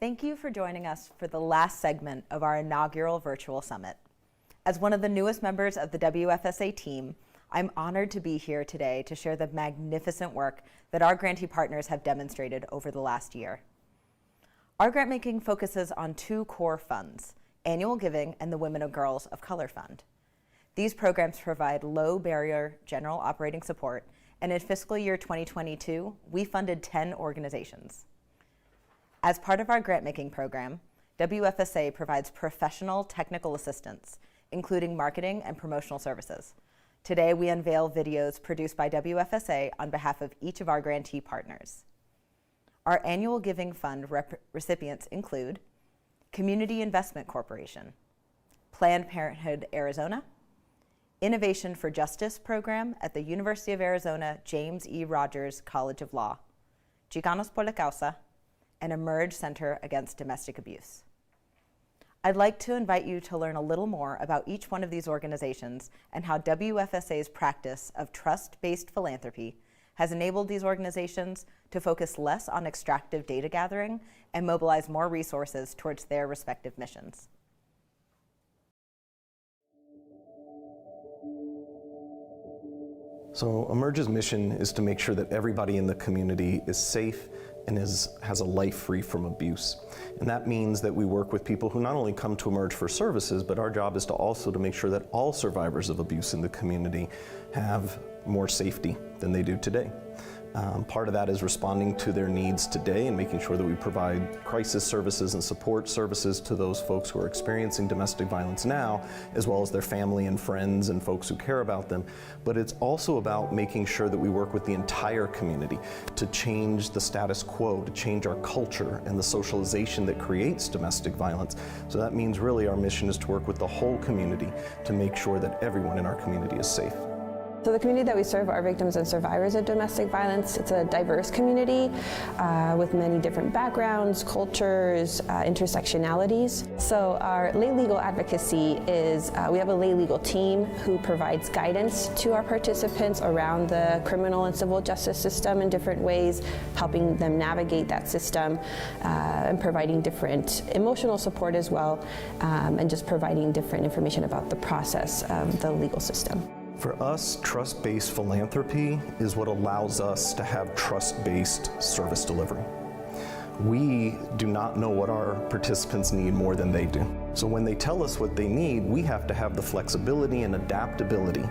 Thank you for joining us for the last segment of our inaugural virtual summit. As one of the newest members of the WFSA team, I'm honored to be here today to share the magnificent work that our grantee partners have demonstrated over the last year. Our grant making focuses on two core funds, Annual Giving and the Women and Girls of Color Fund. These programs provide low barrier general operating support, and in fiscal year 2022, we funded 10 organizations. As part of our grant making program, WFSA provides professional technical assistance, including marketing and promotional services. Today, we unveil videos produced by WFSA on behalf of each of our grantee partners. Our Annual Giving Fund recipients include Community Investment Corporation, Planned Parenthood Arizona, Innovation for Justice program at the University of Arizona James E. Rogers College of Law, Chicanos por la Causa, and Emerge Center Against Domestic Abuse. I'd like to invite you to learn a little more about each one of these organizations and how WFSA's practice of trust-based philanthropy has enabled these organizations to focus less on extractive data gathering and mobilize more resources towards their respective missions. So Emerge's mission is to make sure that everybody in the community is safe and has a life free from abuse. And that means that we work with people who not only come to Emerge for services, but our job is to also to make sure that all survivors of abuse in the community have more safety than they do today. Part of that is responding to their needs today and making sure that we provide crisis services and support services to those folks who are experiencing domestic violence now, as well as their family and friends and folks who care about them. But it's also about making sure that we work with the entire community to change the status quo, to change our culture and the socialization that creates domestic violence. So that means really our mission is to work with the whole community to make sure that everyone in our community is safe. So the community that we serve are victims and survivors of domestic violence. It's a diverse community with many different backgrounds, cultures, intersectionalities. So our lay legal advocacy is, we have a lay legal team who provides guidance to our participants around the criminal and civil justice system in different ways, helping them navigate that system and providing different emotional support as well, and just providing different information about the process of the legal system. For us, trust-based philanthropy is what allows us to have trust-based service delivery. We do not know what our participants need more than they do. So when they tell us what they need, we have to have the flexibility and adaptability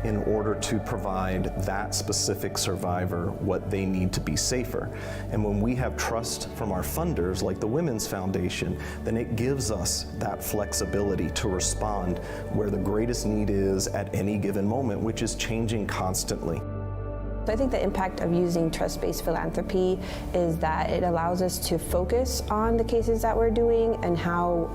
in order to provide that specific survivor what they need to be safer. And when we have trust from our funders, like the Women's Foundation, then it gives us that flexibility to respond where the greatest need is at any given moment, which is changing constantly. I think the impact of using trust-based philanthropy is that it allows us to focus on the cases that we're doing and how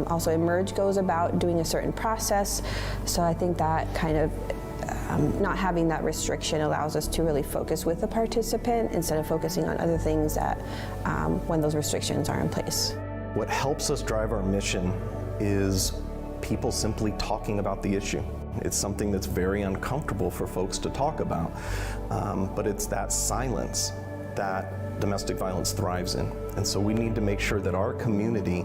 also Emerge goes about doing a certain process. So I think that kind of not having that restriction allows us to really focus with the participant instead of focusing on other things that when those restrictions are in place. What helps us drive our mission is people simply talking about the issue. It's something that's very uncomfortable for folks to talk about, but it's that silence that domestic violence thrives in. And so we need to make sure that our community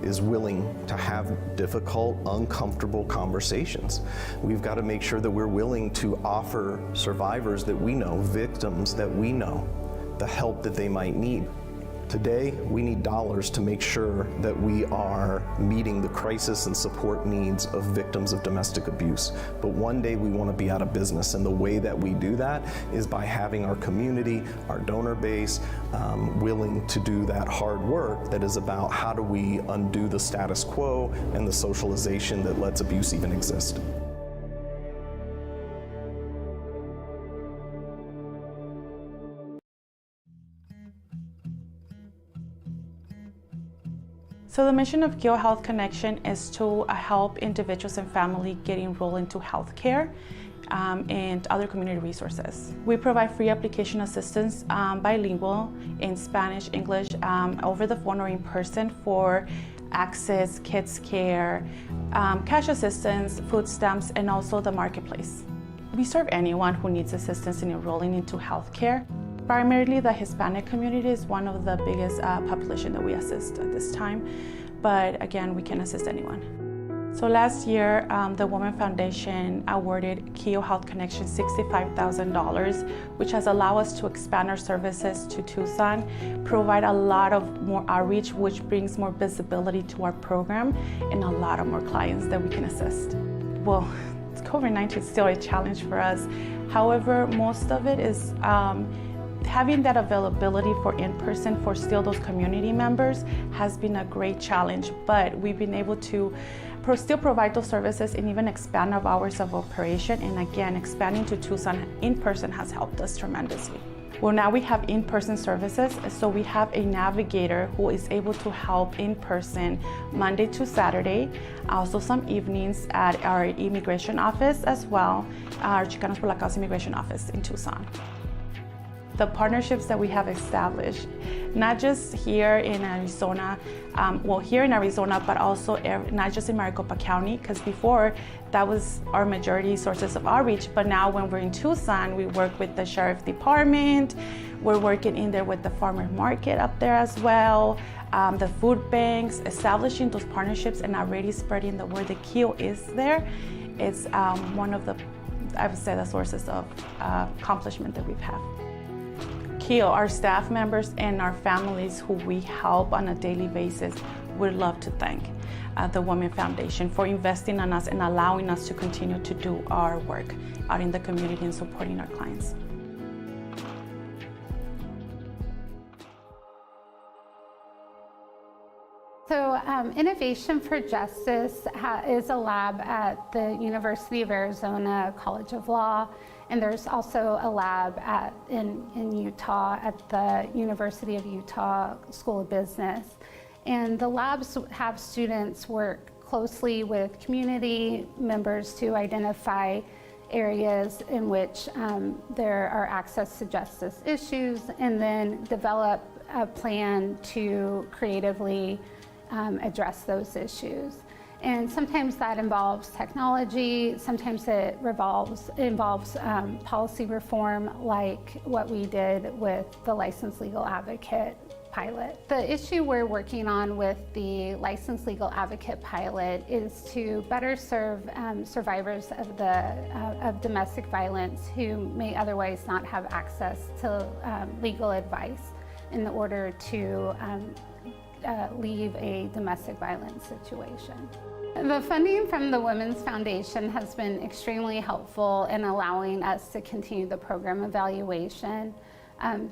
is willing to have difficult, uncomfortable conversations. We've got to make sure that we're willing to offer survivors that we know, victims that we know, the help that they might need. Today, we need dollars to make sure that we are meeting the crisis and support needs of victims of domestic abuse. But one day we want to be out of business, and the way that we do that is by having our community, our donor base, willing to do that hard work that is about how do we undo the status quo and the socialization that lets abuse even exist. So the mission of Geo Health Connection is to help individuals and families get enrolled into healthcare and other community resources. We provide free application assistance, bilingual in Spanish, English, over the phone or in person for access, kids care, cash assistance, food stamps, and also the marketplace. We serve anyone who needs assistance in enrolling into healthcare. Primarily the Hispanic community is one of the biggest population that we assist at this time, but again, we can assist anyone. So last year, the Women Foundation awarded Keo Health Connection $65,000, which has allowed us to expand our services to Tucson, provide a lot of more outreach, which brings more visibility to our program and a lot of more clients that we can assist. Well, COVID-19 is still a challenge for us. However, most of it is having that availability for in-person for still those community members has been a great challenge, but we've been able to still provide those services and even expand our hours of operation. And again, expanding to Tucson in person has helped us tremendously. Well, now we have in-person services, so we have a navigator who is able to help in person Monday to Saturday, also some evenings at our immigration office as well, our Chicanos por la Causa immigration office in Tucson. The partnerships that we have established, not just here in Arizona, but also not just in Maricopa County, because before that was our majority sources of outreach, but now when we're in Tucson, we work with the Sheriff Department, we're working in there with the farmer market up there as well, the food banks, establishing those partnerships and already spreading the word that Keo is there. It's one of the, I would say, the sources of accomplishment that we've had. Keo, our staff members and our families who we help on a daily basis would love to thank the Women Foundation for investing in us and allowing us to continue to do our work out in the community and supporting our clients. So Innovation for Justice is a lab at the University of Arizona College of Law, and there's also a lab in Utah at the University of Utah School of Business. And the labs have students work closely with community members to identify areas in which there are access to justice issues, and then develop a plan to creatively address those issues. And sometimes that involves technology, sometimes it involves policy reform, like what we did with the licensed legal advocate pilot. The issue we're working on with the licensed legal advocate pilot is to better serve survivors of domestic violence who may otherwise not have access to legal advice in order to leave a domestic violence situation. The funding from the Women's Foundation has been extremely helpful in allowing us to continue the program evaluation.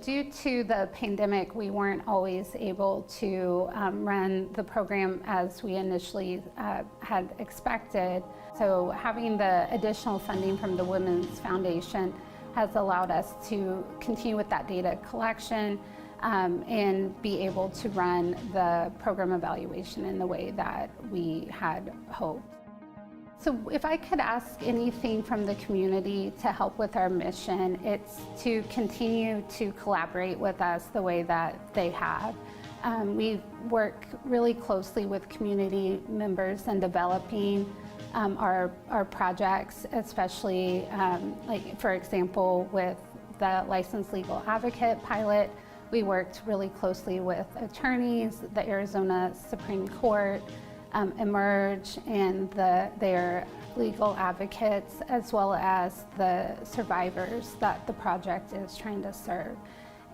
Due to the pandemic, we weren't always able to run the program as we initially had expected. So having the additional funding from the Women's Foundation has allowed us to continue with that data collection and be able to run the program evaluation in the way that we had hoped. So if I could ask anything from the community to help with our mission, it's to continue to collaborate with us the way that they have. We work really closely with community members in developing our projects, especially like, for example, with the licensed legal advocate pilot. We worked really closely with attorneys, the Arizona Supreme Court, Emerge, and their legal advocates, as well as the survivors that the project is trying to serve,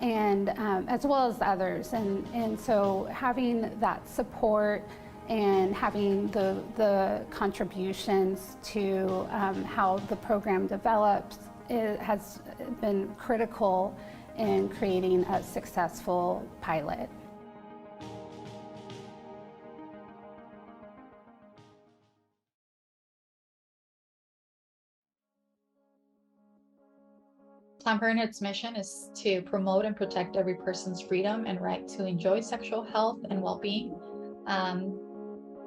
and as well as others. And so having that support and having the contributions to how the program develops has been critical in creating a successful pilot. Planned Parenthood's mission is to promote and protect every person's freedom and right to enjoy sexual health and well-being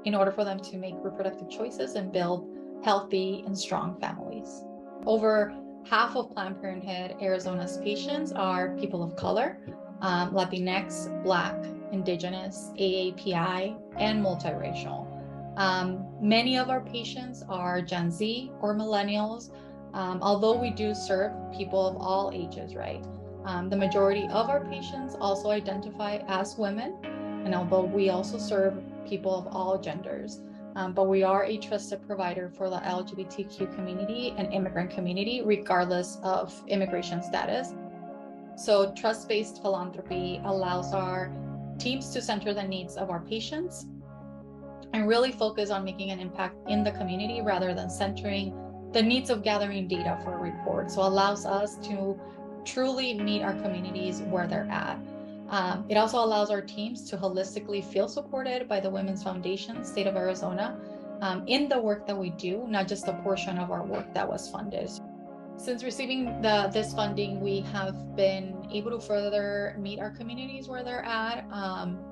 in order for them to make reproductive choices and build healthy and strong families. Over half of Planned Parenthood Arizona's patients are people of color, Latinx, Black, Indigenous, AAPI, and multiracial. Many of our patients are Gen Z or millennials, although we do serve people of all ages, right? The majority of our patients also identify as women, and although we also serve people of all genders, but we are a trusted provider for the LGBTQ community and immigrant community, regardless of immigration status. So trust-based philanthropy allows our teams to center the needs of our patients and really focus on making an impact in the community rather than centering the needs of gathering data for a report. So allows us to truly meet our communities where they're at. It also allows our teams to holistically feel supported by the Women's Foundation, State of Arizona, in the work that we do, not just a portion of our work that was funded. Since receiving this funding, we have been able to further meet our communities where they're at.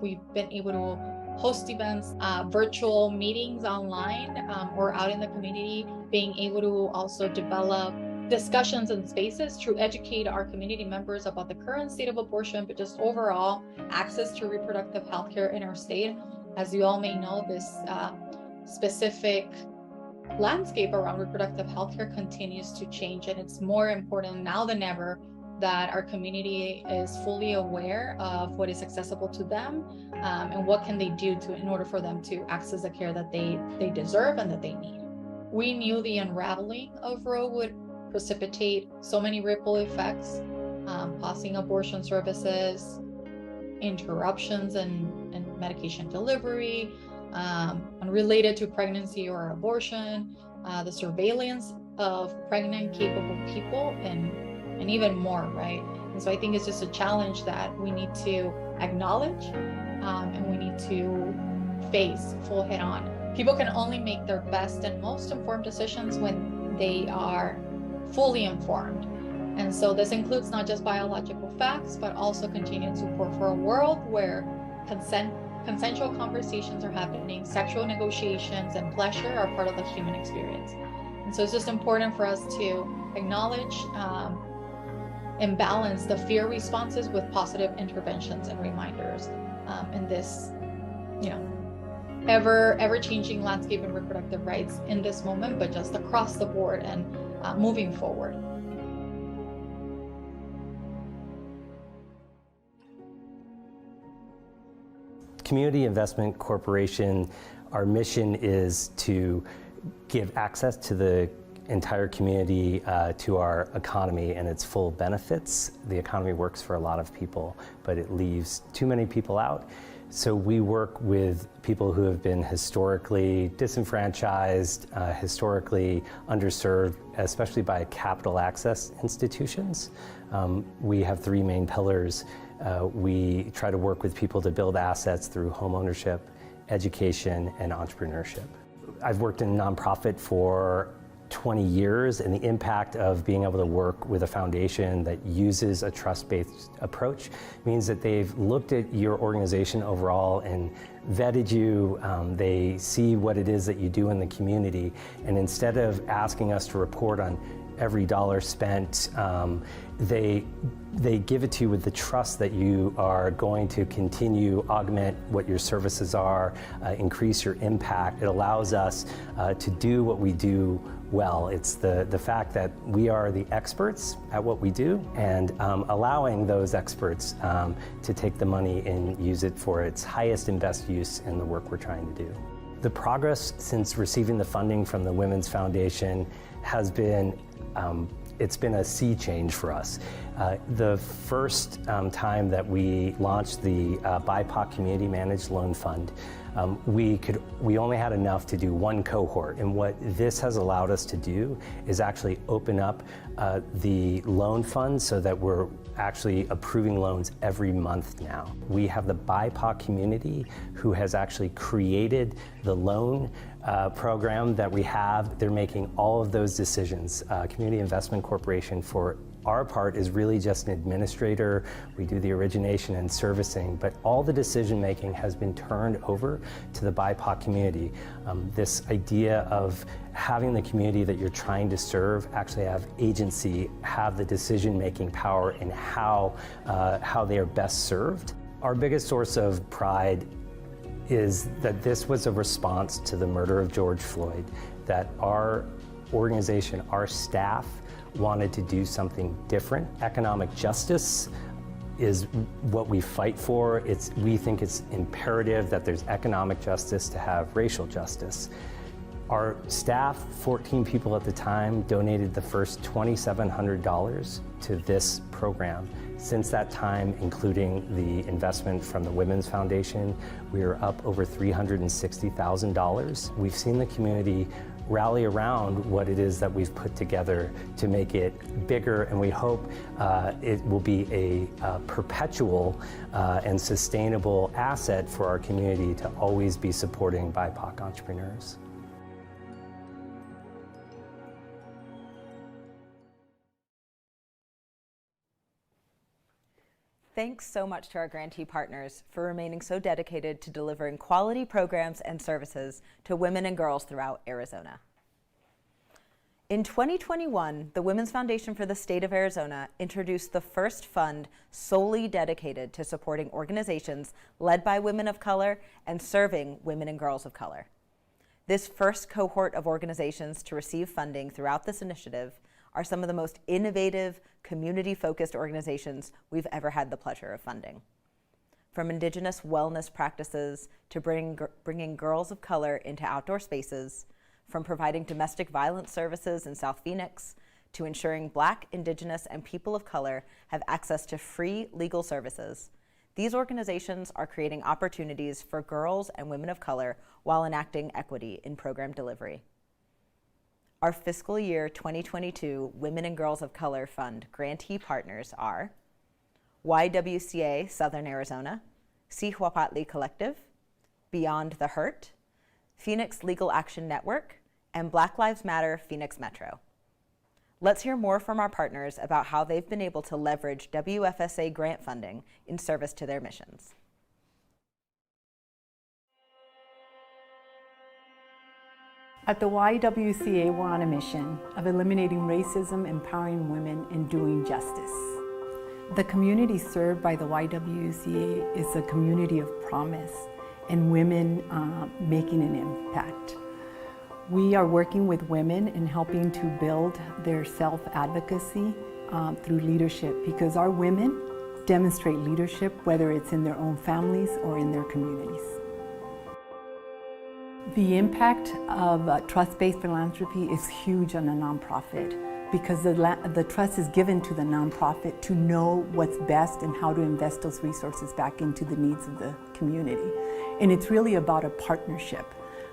We've been able to host events, virtual meetings online or out in the community, being able to also develop discussions and spaces to educate our community members about the current state of abortion, but just overall access to reproductive health care in our state. As you all may know, this specific landscape around reproductive health care continues to change, and it's more important now than ever that our community is fully aware of what is accessible to them and what can they do in order for them to access the care that they deserve and that they need. We knew the unraveling of Roe would precipitate so many ripple effects, pausing abortion services, interruptions in medication delivery, unrelated to pregnancy or abortion, the surveillance of pregnant, capable people, and even more, right? And so I think it's just a challenge that we need to acknowledge and we need to face full head on. People can only make their best and most informed decisions when they are fully informed. And so this includes not just biological facts, but also continued support for a world where consensual conversations are happening, sexual negotiations and pleasure are part of the human experience. And so it's just important for us to acknowledge and balance the fear responses with positive interventions and reminders in this, ever-changing landscape in reproductive rights in this moment, but just across the board and moving forward. Community Investment Corporation, our mission is to give access to the entire community to our economy and its full benefits. The economy works for a lot of people, but it leaves too many people out. So we work with people who have been historically disenfranchised, historically underserved, especially by capital access institutions. We have three main pillars. We try to work with people to build assets through home ownership, education, and entrepreneurship. I've worked in nonprofit for 20 years, and the impact of being able to work with a foundation that uses a trust-based approach means that they've looked at your organization overall and vetted you. They see what it is that you do in the community, and instead of asking us to report on every dollar spent, they give it to you with the trust that you are going to continue, augment what your services are, increase your impact. It allows us to do what we do well. It's the fact that we are the experts at what we do, and allowing those experts to take the money and use it for its highest and best use in the work we're trying to do. The progress since receiving the funding from the Women's Foundation has been it's been a sea change for us. The first time that we launched the BIPOC Community Managed Loan Fund, we only had enough to do one cohort, and what this has allowed us to do is actually open up the loan fund so that we're actually approving loans every month now. We have the BIPOC community who has actually created the loan program that we have. They're making all of those decisions. Community Investment Corporation, for our part, is really just an administrator. We do the origination and servicing, but all the decision making has been turned over to the BIPOC community. This idea of having the community that you're trying to serve actually have agency, have the decision making power in how they are best served. Our biggest source of pride is that this was a response to the murder of George Floyd, that our organization, our staff, wanted to do something different. Economic justice is what we fight for. We think it's imperative that there's economic justice to have racial justice. Our staff, 14 people at the time, donated the first $2,700 to this program. Since that time, including the investment from the Women's Foundation, we are up over $360,000. We've seen the community rally around what it is that we've put together to make it bigger, and we hope it will be a perpetual and sustainable asset for our community to always be supporting BIPOC entrepreneurs. Thanks so much to our grantee partners for remaining so dedicated to delivering quality programs and services to women and girls throughout Arizona. In 2021, the Women's Foundation for the State of Arizona introduced the first fund solely dedicated to supporting organizations led by women of color and serving women and girls of color. This first cohort of organizations to receive funding throughout this initiative are some of the most innovative, community-focused organizations we've ever had the pleasure of funding. From indigenous wellness practices to bringing girls of color into outdoor spaces, from providing domestic violence services in South Phoenix, to ensuring Black, Indigenous, and people of color have access to free legal services, these organizations are creating opportunities for girls and women of color while enacting equity in program delivery. Our fiscal year 2022 Women and Girls of Color Fund grantee partners are YWCA Southern Arizona, Cihuapatli Collective, Beyond the Hurt, Phoenix Legal Action Network, and Black Lives Matter Phoenix Metro. Let's hear more from our partners about how they've been able to leverage WFSA grant funding in service to their missions. At the YWCA, we're on a mission of eliminating racism, empowering women, and doing justice. The community served by the YWCA is a community of promise and women making an impact. We are working with women and helping to build their self-advocacy through leadership, because our women demonstrate leadership whether it's in their own families or in their communities. The impact of trust-based philanthropy is huge on a nonprofit, because the trust is given to the nonprofit to know what's best and how to invest those resources back into the needs of the community. And it's really about a partnership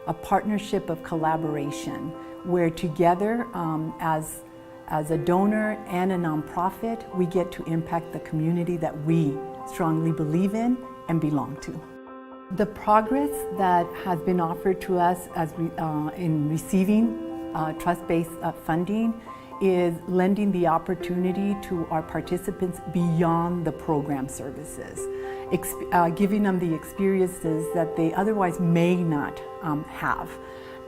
of collaboration, where together as a donor and a nonprofit, we get to impact the community that we strongly believe in and belong to. The progress that has been offered to us in receiving trust-based funding is lending the opportunity to our participants beyond the program services, giving them the experiences that they otherwise may not have.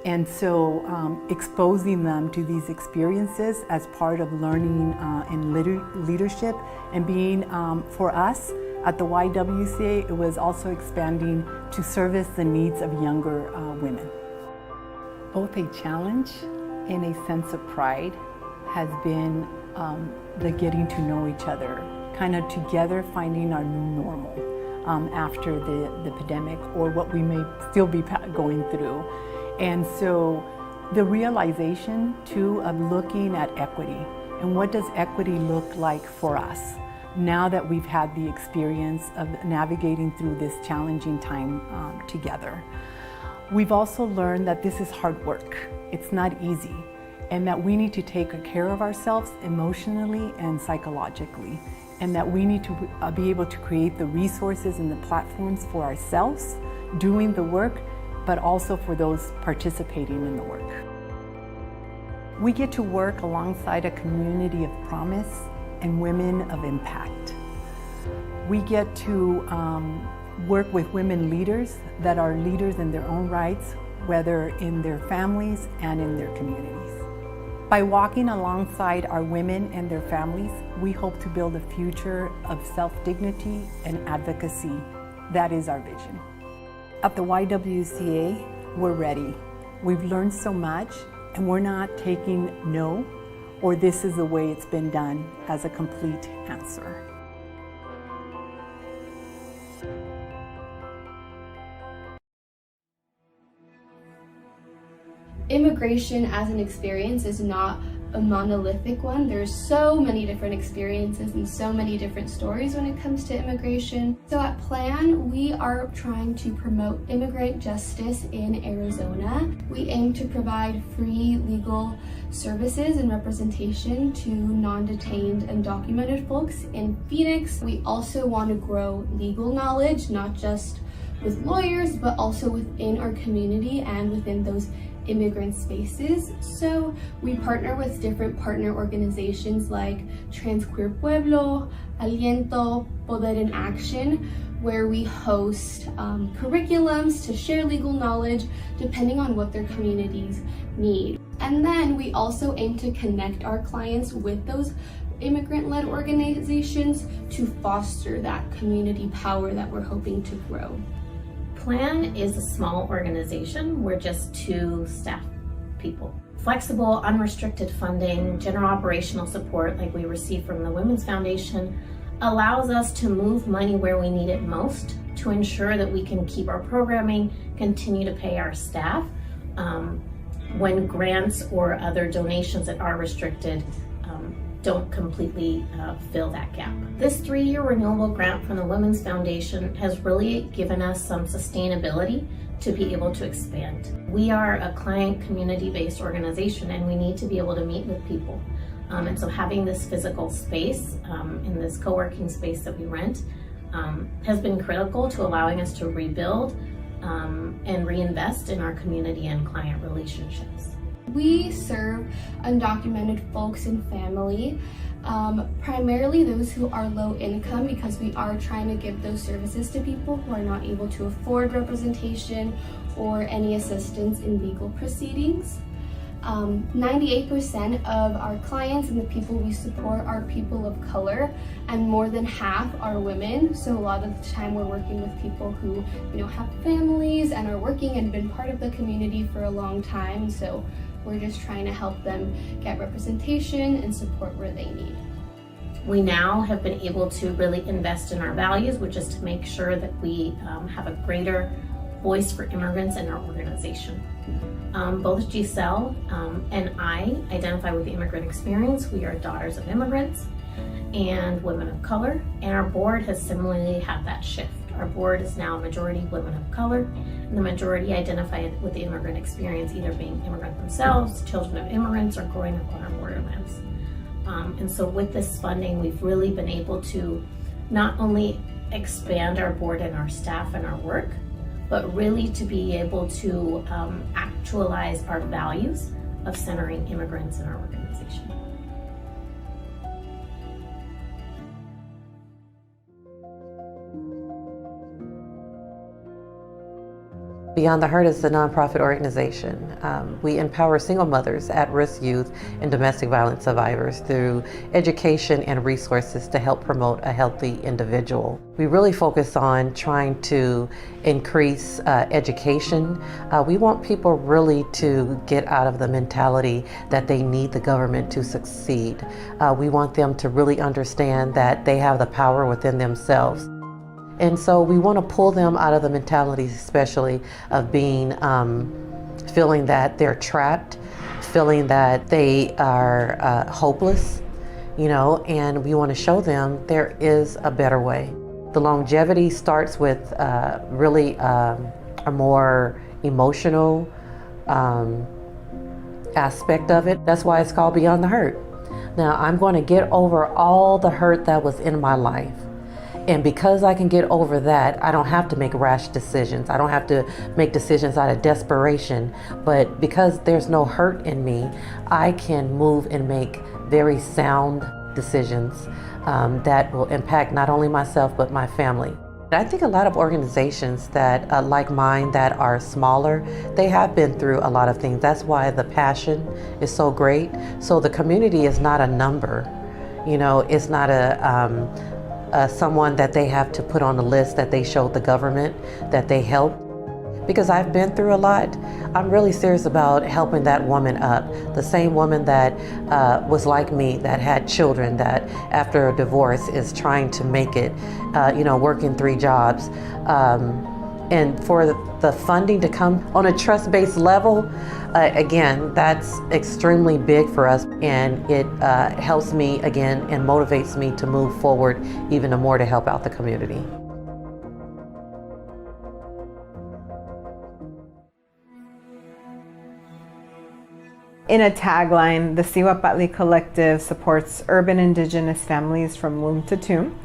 And so exposing them to these experiences as part of learning and leadership, and being, for us, at the YWCA, it was also expanding to service the needs of younger women. Both a challenge and a sense of pride has been the getting to know each other, kind of together finding our new normal after the pandemic, or what we may still be going through. And so the realization too of looking at equity, and what does equity look like for us now that we've had the experience of navigating through this challenging time together. We've also learned that this is hard work. It's not easy, and that we need to take care of ourselves emotionally and psychologically, and that we need to be able to create the resources and the platforms for ourselves doing the work, but also for those participating in the work. We get to work alongside a community of promise and women of impact. We get to work with women leaders that are leaders in their own rights, whether in their families and in their communities. By walking alongside our women and their families, we hope to build a future of self-dignity and advocacy. That is our vision. At the YWCA, we're ready. We've learned so much, and we're not taking no. or this is the way it's been done as a complete answer. Immigration as an experience is not a monolithic one. There's so many different experiences and so many different stories when it comes to immigration. So at PLAN, we are trying to promote immigrant justice in Arizona. We aim to provide free legal services and representation to non-detained and documented folks in Phoenix. We also want to grow legal knowledge, not just with lawyers, but also within our community and within those immigrant spaces. So we partner with different partner organizations like Trans Queer Pueblo, Aliento, Poder in Action, where we host curriculums to share legal knowledge depending on what their communities need. And then we also aim to connect our clients with those immigrant-led organizations to foster that community power that we're hoping to grow. PLAN is a small organization. We're just 2 staff people. Flexible, unrestricted funding, general operational support like we receive from the Women's Foundation allows us to move money where we need it most to ensure that we can keep our programming, continue to pay our staff when grants or other donations that are restricted don't completely fill that gap. This 3-year renewable grant from the Women's Foundation has really given us some sustainability to be able to expand. We are a client community-based organization and we need to be able to meet with people. And so having this physical space in this co-working space that we rent has been critical to allowing us to rebuild and reinvest in our community and client relationships. We serve undocumented folks and family, primarily those who are low income, because we are trying to give those services to people who are not able to afford representation or any assistance in legal proceedings. 98% of our clients and the people we support are people of color, and more than half are women. So a lot of the time we're working with people who, have families and are working and been part of the community for a long time. So we're just trying to help them get representation and support where they need. We now have been able to really invest in our values, which is to make sure that we have a greater voice for immigrants in our organization. Both Giselle and I identify with the immigrant experience. We are daughters of immigrants and women of color, and our board has similarly had that shift. Our board is now majority women of color, and the majority identify with the immigrant experience, either being immigrant themselves, children of immigrants, or growing up on our borderlands. And so with this funding, we've really been able to not only expand our board and our staff and our work, but really to be able to actualize our values of centering immigrants in our organization. Beyond the Hurt is a nonprofit organization. We empower single mothers, at-risk youth, and domestic violence survivors through education and resources to help promote a healthy individual. We really focus on trying to increase education. We want people really to get out of the mentality that they need the government to succeed. We want them to really understand that they have the power within themselves. And so we want to pull them out of the mentality, especially of being, feeling that they're trapped, feeling that they are hopeless, and we want to show them there is a better way. The longevity starts with really a more emotional aspect of it. That's why it's called Beyond the Hurt. Now, I'm going to get over all the hurt that was in my life. And because I can get over that, I don't have to make rash decisions. I don't have to make decisions out of desperation. But because there's no hurt in me, I can move and make very sound decisions that will impact not only myself, but my family. I think a lot of organizations that, like mine, that are smaller, they have been through a lot of things. That's why the passion is so great. So the community is not a number. It's not someone that they have to put on the list that they showed the government that they helped. because I've been through a lot. I'm really serious about helping that woman up. The same woman that was like me, that had children, that after a divorce is trying to make it, working 3 jobs. And for the funding to come on a trust-based level, again, that's extremely big for us, and it helps me again and motivates me to move forward even more to help out the community. In a tagline, the Siwa Patli Collective supports urban Indigenous families from womb to tomb.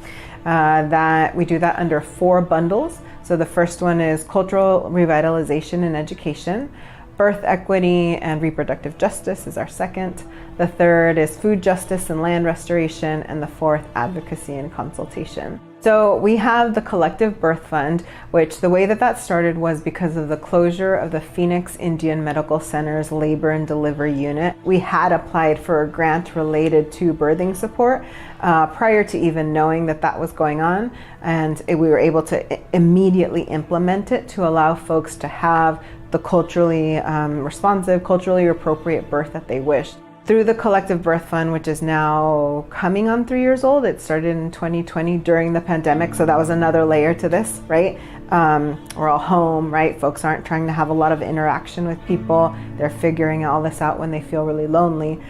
That we do that under 4 bundles. So the first one is cultural revitalization and education. Birth equity and reproductive justice is our second. The third is food justice and land restoration. And the fourth, advocacy and consultation. So we have the Collective Birth Fund, which the way that started was because of the closure of the Phoenix Indian Medical Center's labor and delivery unit. We had applied for a grant related to birthing support prior to even knowing that was going on. And we were able to immediately implement it to allow folks to have the culturally responsive, culturally appropriate birth that they wished. Through the Collective Birth Fund, which is now coming on 3 years old, it started in 2020 during the pandemic, so that was another layer to this, right? We're all home, right? Folks aren't trying to have a lot of interaction with people. They're figuring all this out when they feel really lonely.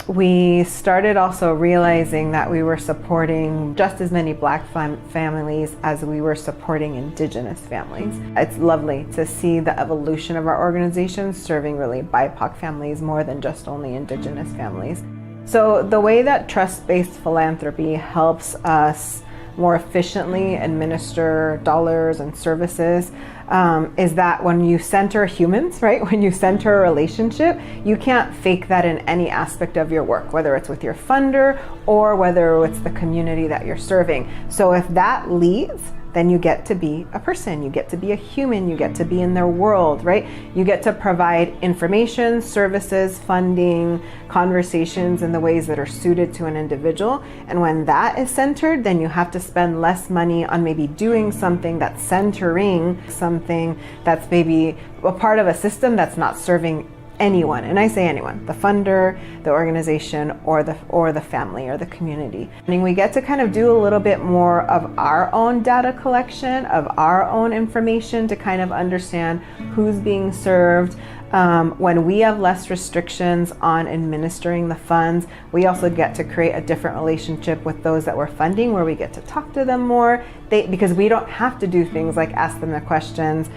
We started also realizing that we were supporting just as many Black families as we were supporting Indigenous families. It's lovely to see the evolution of our organization serving really BIPOC families more than just only Indigenous families. So the way that trust-based philanthropy helps us more efficiently administer dollars and services is that when you center humans, right? When you center a relationship, you can't fake that in any aspect of your work, whether it's with your funder or whether it's the community that you're serving. So if that leads, then you get to be a person, you get to be a human, you get to be in their world, right? You get to provide information, services, funding, conversations in the ways that are suited to an individual. And when that is centered, then you have to spend less money on maybe doing something that's centering something that's maybe a part of a system that's not serving anyone, and I say anyone, the funder, the organization, or the family or the community. And we get to kind of do a little bit more of our own data collection, of our own information to kind of understand who's being served. When we have less restrictions on administering the funds, we also get to create a different relationship with those that we're funding, where we get to talk to them more, because we don't have to do things like ask them the questions,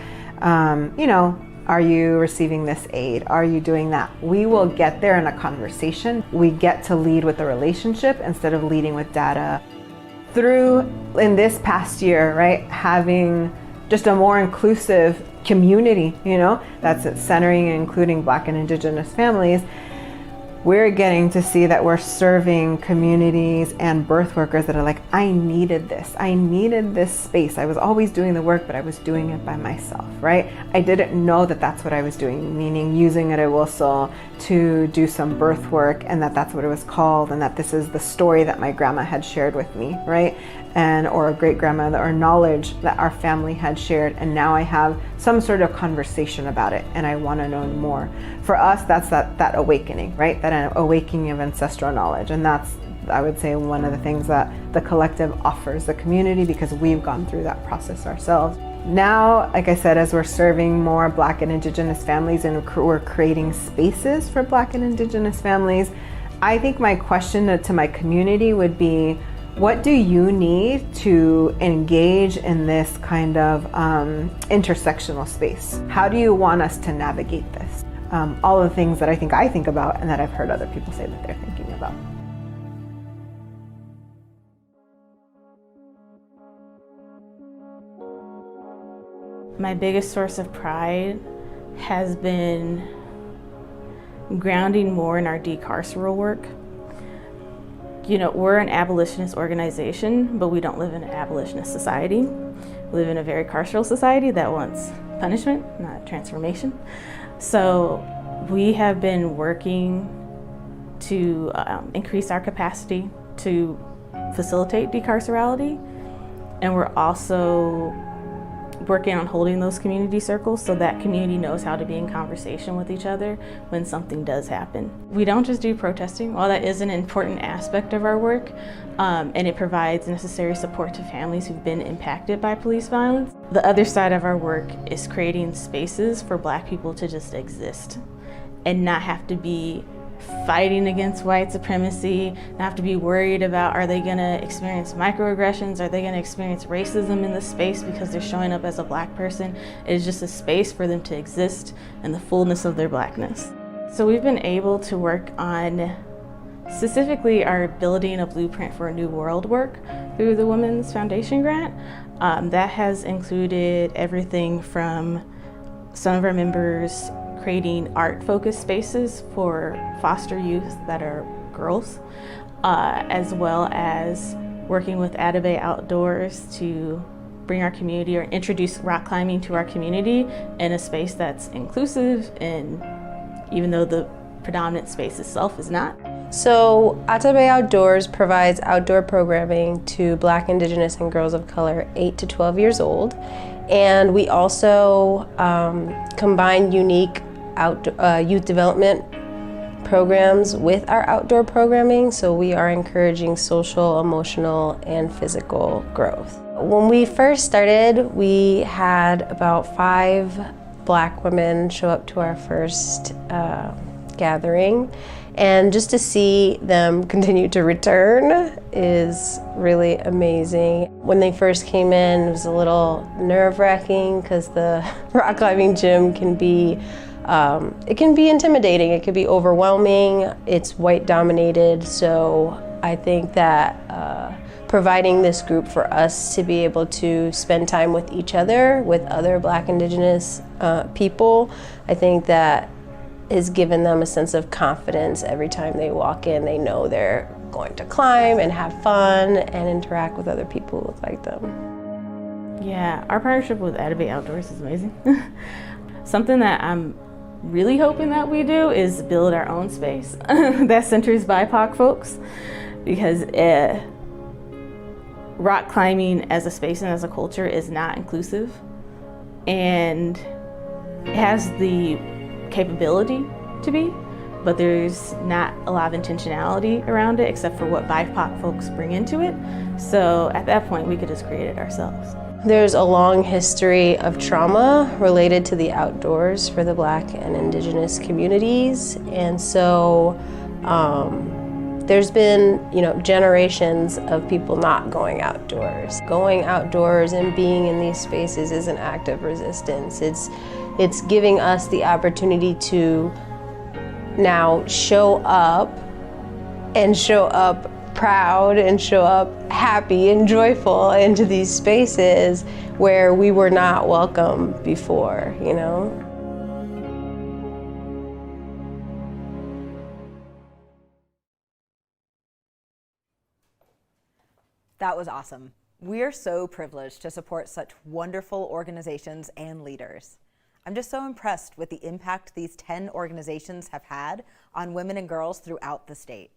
are you receiving this aid? Are you doing that? We will get there in a conversation. We get to lead with a relationship instead of leading with data. In this past year, right, having just a more inclusive community, that's centering and including Black and Indigenous families, we're getting to see that we're serving communities and birth workers that are like, I needed this space. I was always doing the work, but I was doing it by myself, right? I didn't know that that's what I was doing, meaning using a rewosal to do some birth work, and that's what it was called, and that this is the story that my grandma had shared with me, right? Or a great grandmother, or knowledge that our family had shared, and now I have some sort of conversation about it and I want to know more. For us, that's that awakening, right? That awakening of ancestral knowledge, and that's, I would say, one of the things that the collective offers the community, because we've gone through that process ourselves. Now, like I said, as we're serving more Black and Indigenous families and we're creating spaces for Black and Indigenous families, I think my question to my community would be, what do you need to engage in this kind of intersectional space? How do you want us to navigate this? All the things that I think about and that I've heard other people say that they're thinking about. My biggest source of pride has been grounding more in our decarceral work. We're an abolitionist organization, but we don't live in an abolitionist society. We live in a very carceral society that wants punishment, not transformation. So we have been working to increase our capacity to facilitate decarcerality, and we're also working on holding those community circles so that community knows how to be in conversation with each other when something does happen. We don't just do protesting, while that is an important aspect of our work, and it provides necessary support to families who've been impacted by police violence. The other side of our work is creating spaces for Black people to just exist and not have to be fighting against white supremacy, not have to be worried about, are they gonna experience microaggressions, are they gonna experience racism in the space because they're showing up as a Black person. It is just a space for them to exist in the fullness of their Blackness. So we've been able to work on specifically our Building a Blueprint for a New World work through the Women's Foundation grant. That has included everything from some of our members creating art-focused spaces for foster youth that are girls, as well as working with Atabey Outdoors to bring our community or introduce rock climbing to our community in a space that's inclusive, and even though the predominant space itself is not. So Atabey Outdoors provides outdoor programming to Black, Indigenous, and girls of color 8 to 12 years old. And we also combine unique youth development programs with our outdoor programming, so we are encouraging social, emotional, and physical growth. When we first started, we had about 5 Black women show up to our first gathering, and just to see them continue to return is really amazing. When they first came in, it was a little nerve-wracking because the rock climbing gym can be it can be intimidating, it can be overwhelming, it's white dominated, so I think that providing this group for us to be able to spend time with each other, with other Black, Indigenous people, I think that has given them a sense of confidence. Every time they walk in, they know they're going to climb and have fun and interact with other people who look like them. Yeah, our partnership with Atabey Outdoors is amazing. Something that I'm really hoping that we do is build our own space that centers BIPOC folks, because rock climbing as a space and as a culture is not inclusive, and it has the capability to be, but there's not a lot of intentionality around it except for what BIPOC folks bring into it. So at that point we could just create it ourselves. There's a long history of trauma related to the outdoors for the Black and Indigenous communities, and so there's been, generations of people not going outdoors. Going outdoors and being in these spaces is an act of resistance. It's giving us the opportunity to now show up proud and show up happy and joyful into these spaces where we were not welcome before, That was awesome. We are so privileged to support such wonderful organizations and leaders. I'm just so impressed with the impact these 10 organizations have had on women and girls throughout the state.